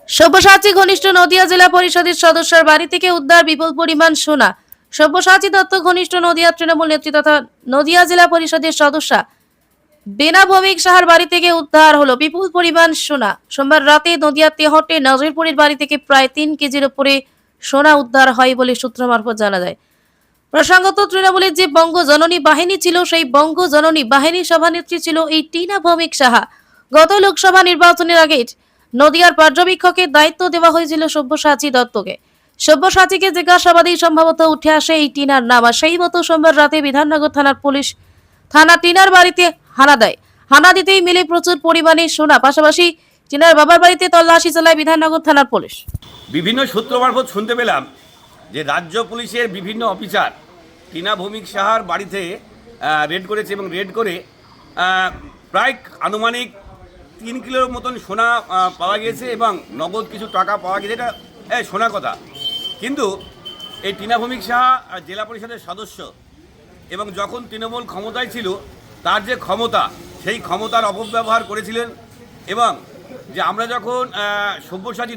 সব্যসাচী ঘনিষ্ঠ নদিয়া জেলা পরিষদের সদস্যের বাড়ি থেকে উদ্ধার বিপুল পরিমাণ সোনা। সব্যসাচী দত্ত ঘনিষ্ঠ নদিয়া তৃণমূল নেত্রী তথা নদিয়া জেলা পরিষদের সদস্য বেনা ভৌমিক সাহার বাড়ি থেকে উদ্ধার হলো বিপুল পরিমাণ সোনা। সোমবার রাতে নদিয়া তেহট্টে নজরপুরের বাড়ি থেকে প্রায় 3 কেজির উপরে সোনা উদ্ধার হয় বলে সূত্র মারফত জানা যায়। প্রসঙ্গত তৃণমূলের যে বঙ্গ জননী বাহিনী ছিল সেই বঙ্গ জননী বাহিনীর সভানেত্রী ছিল এই টিনা ভৌমিক সাহা। গত লোকসভা নির্বাচনের আগে নদিয়ার পর্যবেক্ষকের দায়িত্ব দেওয়া হয়েছিল সব্যসাচী দত্তকে। সব্যসাচীকে জিজ্ঞাসাবাদেই সম্ভবত উঠে আসে এই টিনার নাম। আর সেই মতো সোমবার রাতে বিধাননগর থানার পুলিশ থানা টিনার বাড়িতে হানা দেয়। হানা দিতেই মিলে প্রচুর পরিমাণে সোনা। পাশাপাশি টিনার বাবার বাড়িতে তল্লাশি চালায় বিধাননগর থানার পুলিশ। বিভিন্ন সূত্র মারফত শুনতে পেলাম যে রাজ্য পুলিশের বিভিন্ন অফিসার টিনা ভৌমিক সাহার বাড়িতে রেড করেছে এবং রেড করে প্রায় আনুমানিক 3 কিলোর মতন সোনা পাওয়া গিয়েছে এবং নগদ কিছু টাকা পাওয়া গেছে। এটা শোনা কথা, কিন্তু এই টিনা ভৌমিক সাহা জেলা পরিষদের সদস্য এবং যখন তৃণমূল ক্ষমতায় ছিল তার যে ক্ষমতা সেই ক্ষমতার অপব্যবহার করেছিলেন। এবং যে আমরা যখন সব্যসাচী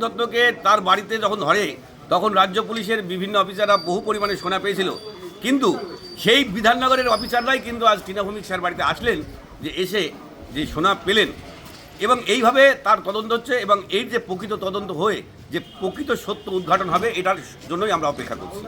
দত্তকে তার বাড়িতে যখন ধরে তখন রাজ্য পুলিশের বিভিন্ন অফিসাররা বহু পরিমাণে সোনা পেয়েছিল, কিন্তু সেই বিধাননগরের অফিসাররাই কিন্তু আজ টিনা ভৌমিক সাহার বাড়িতে আসলেন যে এসে যে সোনা পেলেন। এবং এইভাবে তার তদন্ত হচ্ছে এবং এই যে প্রকৃত তদন্ত হয়ে যে প্রকৃত সত্য উদ্ঘাটন হবে এটার জন্যই আমরা অপেক্ষা করছি।